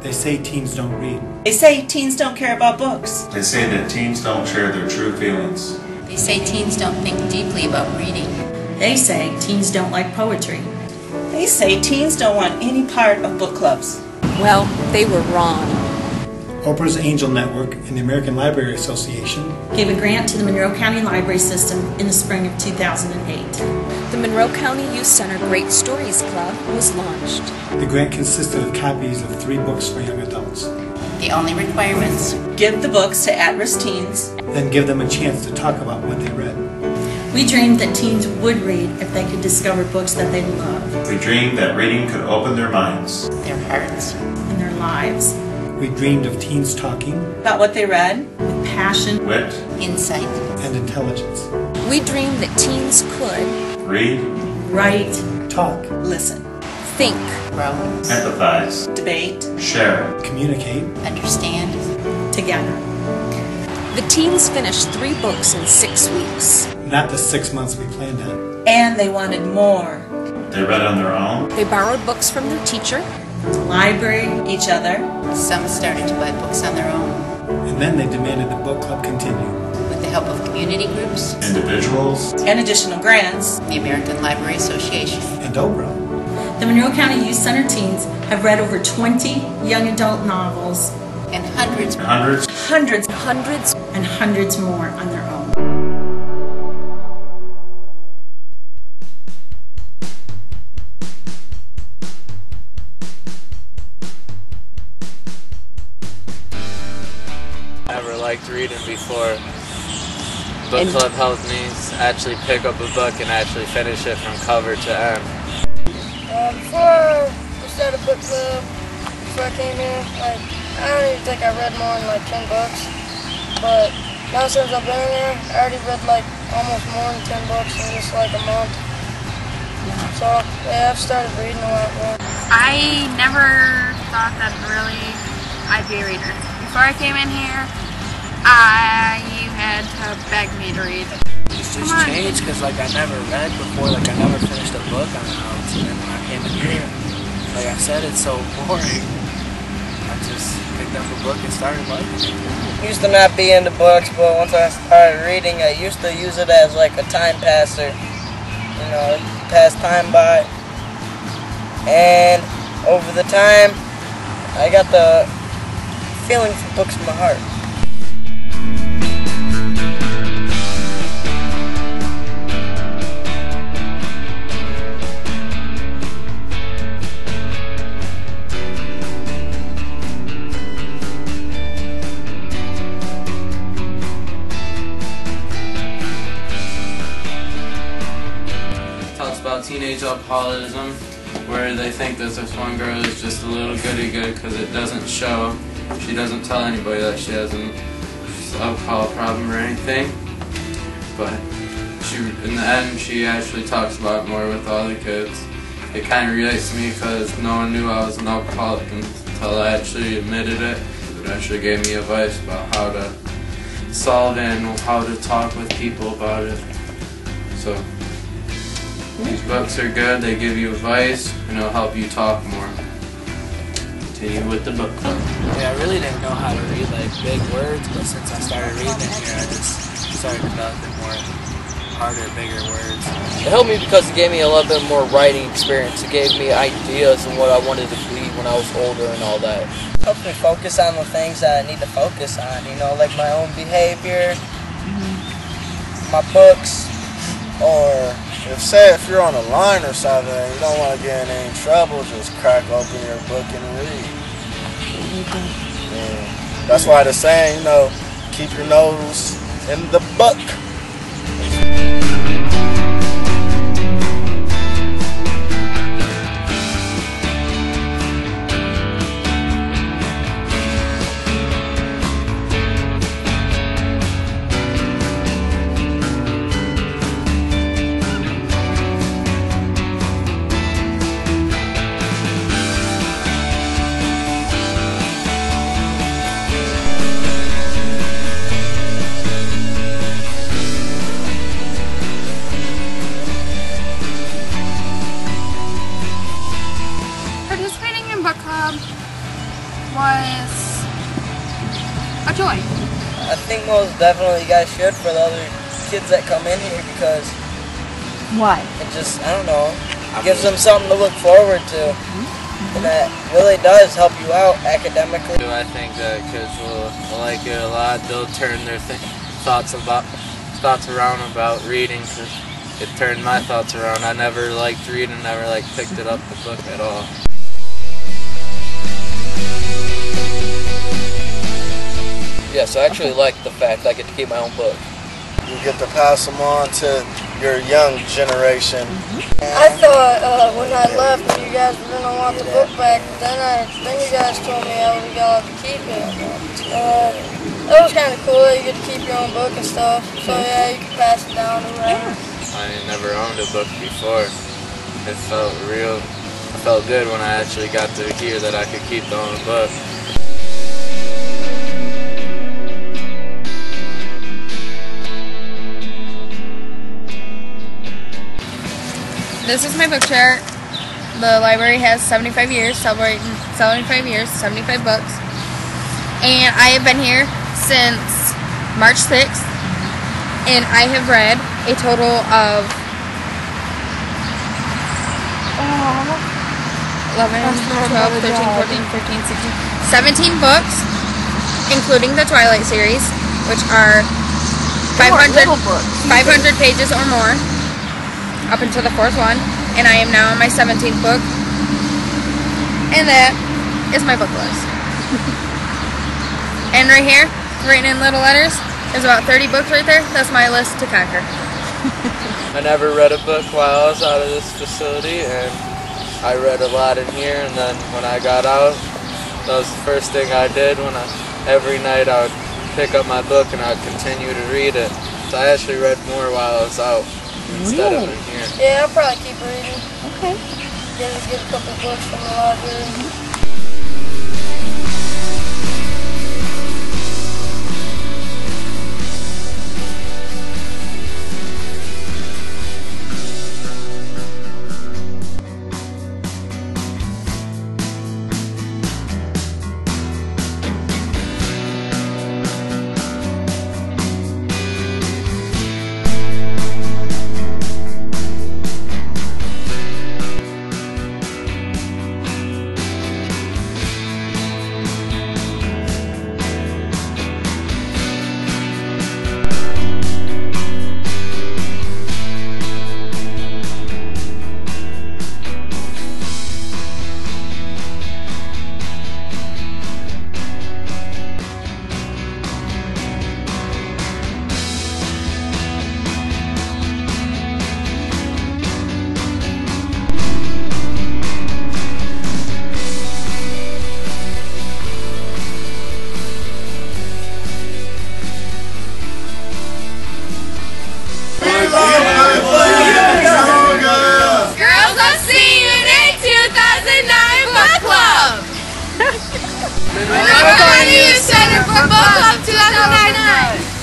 They say teens don't read. They say teens don't care about books. They say that teens don't share their true feelings. They say teens don't think deeply about reading. They say teens don't like poetry. They say teens don't want any part of book clubs. Well, they were wrong. Oprah's Angel Network and the American Library Association Gave a grant to the Monroe County Library System in the spring of 2008. The Monroe County Youth Center Great Stories Club was launched. The grant consisted of copies of 3 books for young adults. The only requirements: Give the books to at-risk teens. Then give them a chance to talk about what they read. We dreamed that teens would read if they could discover books that they loved. We dreamed that reading could open their minds, their hearts, and their lives. We dreamed of teens talking about what they read with passion, wit, insight, and intelligence. We dreamed that teens could read, write, talk, listen, think, grow, empathize, debate, share, communicate, understand, together. The teens finished 3 books in 6 weeks. Not the 6 months we planned on. And they wanted more. They read on their own. They borrowed books from their teacher, the library, each other. Some started to buy books on their own. And then they demanded the book club continue. With the help of community groups, individuals, and additional grants, the American Library Association, and Oprah. The Monroe County Youth Center teens have read over 20 young adult novels and hundreds and hundreds more on their own. Never liked reading before. Book club helped me actually pick up a book and actually finish it from cover to end. Before we started book club, before I came here, I don't even think I read more than 10 books. But now since I've been here, I already read almost more than 10 books in just a month. So yeah, I've started reading a lot more. I never thought that really I'd be a reader. Before I came in here, you had to beg me to read. It's just changed because I never read before, I never finished a book on the house, and then when I came in here, like I said, it's so boring. I just picked up a book and started liking it. Used to not be into books, but once I started reading, I used to use it as a time passer, pass time by. And over the time, I got the feeling for books in my heart. Talks about teenage alcoholism, where they think that this one girl is just a little goody-good because it doesn't show. She doesn't tell anybody that she has an alcohol problem or anything. But in the end, she actually talks about it more with all the kids. It kind of relates to me because no one knew I was an alcoholic until I actually admitted it. It actually gave me advice about how to solve it and how to talk with people about it. So these books are good, they give you advice, and it'll help you talk more. Continue with the book club. Yeah, I really didn't know how to read big words, but since I started reading it here, I just started developing more harder, bigger words. It helped me because it gave me a little bit more writing experience. It gave me ideas and what I wanted to be when I was older and all that. It helped me focus on the things that I need to focus on, like my own behavior, my books, or if you're on a line or something and you don't want to get in any trouble, just crack open your book and read. Yeah. That's why they're saying, keep your nose in the book. was a joy. I think most definitely you guys should for the other kids that come in here because why? It just, I don't know, gives them something to look forward to. And that really does help you out academically. I think that kids will like it a lot. They'll turn their thoughts around about reading. Cause it turned my thoughts around. I never liked reading, never picked it up the book at all. Yes, I actually like the fact I get to keep my own book. You get to pass them on to your young generation. I thought when I left you guys were going to want the book back, then you guys told me I was going to keep it. That was kind of cool, you get to keep your own book and stuff, so yeah, you can pass it down to whoever. I never owned a book before. It felt real. I felt good when I actually got to hear that I could keep the own book. This is my book chart. The library has 75 years, celebrating 75 years, 75 books. And I have been here since March 6th, and I have read a total of 11, 12, 13, 14, 15, 16, 17 books, including the Twilight series, which are 500 pages or more. Up until the 4th one, and I am now on my 17th book, and that is my book list. And right here, written in little letters, there's about 30 books right there. That's my list to conquer. I never read a book while I was out of this facility, and I read a lot in here, and then when I got out, that was the first thing I did. Every night I would pick up my book and I would continue to read it. So I actually read more while I was out. Instead of in here. Yeah, I'll probably keep reading. Okay. Get a couple books from the library. Monroe County Youth Center for Book Club 2009.